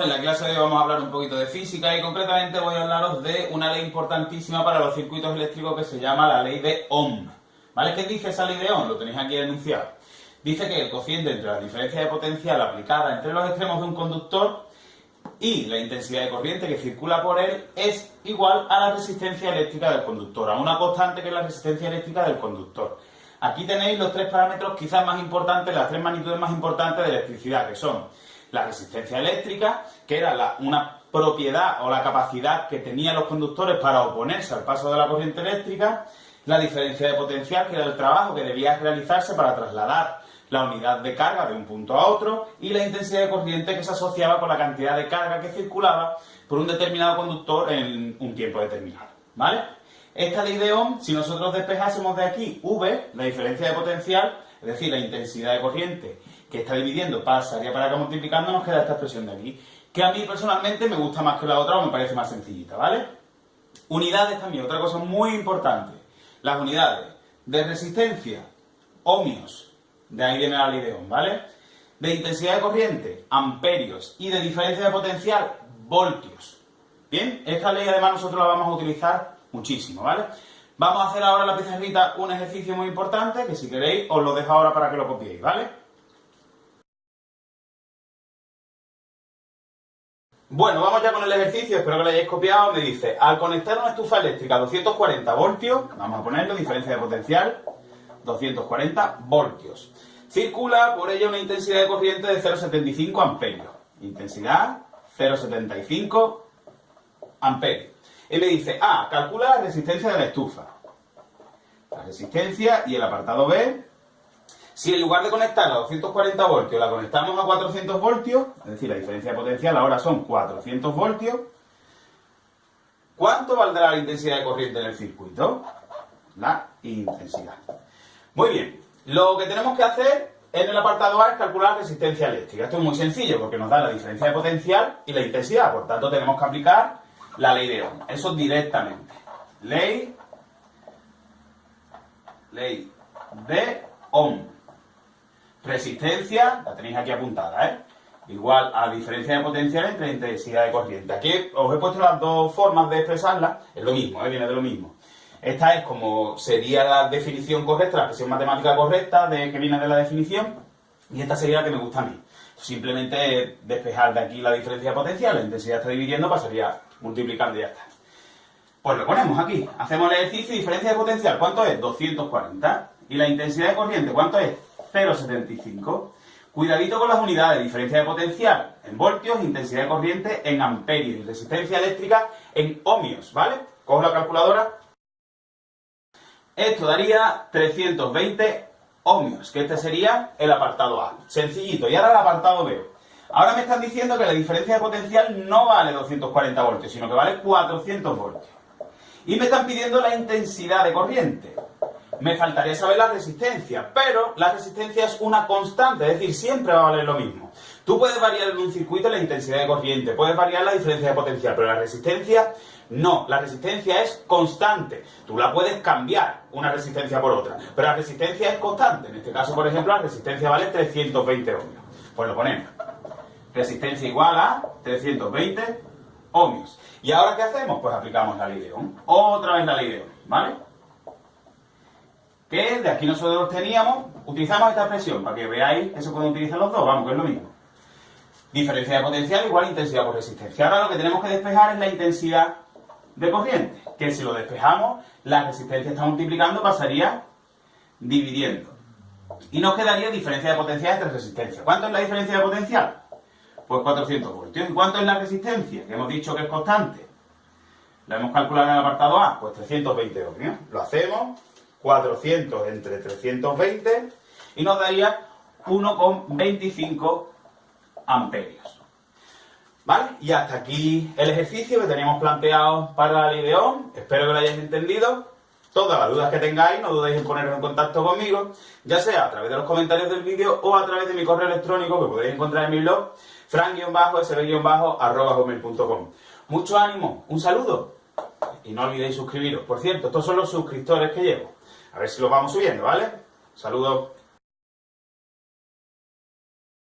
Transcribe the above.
en la clase de hoy vamos a hablar un poquito de física y concretamente voy a hablaros de una ley importantísima para los circuitos eléctricos que se llama la ley de Ohm. ¿Vale? ¿Qué dice esa ley de Ohm? Lo tenéis aquí enunciado. Dice que el cociente entre la diferencia de potencial aplicada entre los extremos de un conductor y la intensidad de corriente que circula por él es igual a la resistencia eléctrica del conductor, a una constante que es la resistencia eléctrica del conductor. Aquí tenéis los tres parámetros quizás más importantes, las tres magnitudes más importantes de electricidad, que son la resistencia eléctrica, que era una propiedad o la capacidad que tenían los conductores para oponerse al paso de la corriente eléctrica, la diferencia de potencial, que era el trabajo que debía realizarse para trasladar la unidad de carga de un punto a otro, y la intensidad de corriente que se asociaba con la cantidad de carga que circulaba por un determinado conductor en un tiempo determinado, ¿vale? Esta ley de Ohm, si nosotros despejásemos de aquí V, la diferencia de potencial, es decir, la intensidad de corriente que está dividiendo pasaría para acá multiplicando, nos queda esta expresión de aquí, que a mí personalmente me gusta más que la otra o me parece más sencillita, ¿vale? Unidades también, otra cosa muy importante, las unidades de resistencia, ohmios, de ahí viene la ley de Ohm, ¿vale? De intensidad de corriente, amperios, y de diferencia de potencial, voltios. Bien, esta ley además nosotros la vamos a utilizar muchísimo, ¿vale? Vamos a hacer ahora en la pizarrita un ejercicio muy importante, que si queréis os lo dejo ahora para que lo copiéis, ¿vale? Bueno, vamos ya con el ejercicio, espero que lo hayáis copiado. Me dice, al conectar una estufa eléctrica a 240 voltios, vamos a ponerlo, diferencia de potencial, 240 voltios. Circula por ella una intensidad de corriente de 0,75 amperios. Intensidad 0,75 amperios. Y me dice, calcula la resistencia de la estufa. La resistencia y el apartado B. Si en lugar de conectarla a 240 voltios la conectamos a 400 voltios, es decir, la diferencia de potencial ahora son 400 voltios, ¿cuánto valdrá la intensidad de corriente en el circuito? La intensidad. Muy bien, lo que tenemos que hacer en el apartado A es calcular la resistencia eléctrica. Esto es muy sencillo porque nos da la diferencia de potencial y la intensidad, por tanto tenemos que aplicar la ley de Ohm. Eso directamente. Ley de Ohm. Resistencia, la tenéis aquí apuntada, ¿eh? Igual a diferencia de potencial entre intensidad de corriente. Aquí os he puesto las dos formas de expresarla, es lo mismo, viene de lo mismo. Esta es como sería la definición correcta, la expresión matemática correcta que viene de la definición, y esta sería la que me gusta a mí. Simplemente despejar de aquí la diferencia de potencial, la intensidad está dividiendo, pasaría multiplicando y ya está. Pues lo ponemos aquí, hacemos el ejercicio, diferencia de potencial, ¿cuánto es? 240. Y la intensidad de corriente, ¿cuánto es? 0,75. Cuidadito con las unidades, diferencia de potencial en voltios, intensidad de corriente en amperios y resistencia eléctrica en ohmios, ¿vale? Cojo la calculadora. Esto daría 320 ohmios, que este sería el apartado A. Sencillito. Y ahora el apartado B. Ahora me están diciendo que la diferencia de potencial no vale 240 voltios, sino que vale 400 voltios. Y me están pidiendo la intensidad de corriente. Me faltaría saber la resistencia, pero la resistencia es una constante, es decir, siempre va a valer lo mismo. Tú puedes variar en un circuito la intensidad de corriente, puedes variar la diferencia de potencial, pero la resistencia no, la resistencia es constante. Tú la puedes cambiar una resistencia por otra, pero la resistencia es constante. En este caso, por ejemplo, la resistencia vale 320 ohmios. Pues lo ponemos. Resistencia igual a 320 ohmios. ¿Y ahora qué hacemos? Pues aplicamos la ley de Ohm. Otra vez la ley de Ohm, ¿vale? Que de aquí nosotros teníamos, utilizamos esta expresión para que veáis que se pueden utilizar los dos, vamos, que es lo mismo. Diferencia de potencial igual a intensidad por resistencia. Ahora lo que tenemos que despejar es la intensidad de corriente, que si lo despejamos, la resistencia está multiplicando, pasaría dividiendo. Y nos quedaría diferencia de potencial entre resistencia. ¿Cuánto es la diferencia de potencial? Pues 400 voltios. ¿Y cuánto es la resistencia? Que hemos dicho que es constante. La hemos calculado en el apartado A, pues 320 ohmios. Lo hacemos. 400 entre 320 y nos daría 1,25 amperios. ¿Vale? Y hasta aquí el ejercicio que teníamos planteado para la ley de Ohm. Espero que lo hayáis entendido. Todas las dudas que tengáis, no dudéis en poneros en contacto conmigo, ya sea a través de los comentarios del vídeo o a través de mi correo electrónico que podéis encontrar en mi blog, fran-sb-arroba@gmail.com. Mucho ánimo, un saludo y no olvidéis suscribiros. Por cierto, estos son los suscriptores que llevo. A ver si los vamos subiendo, ¿vale? Saludos.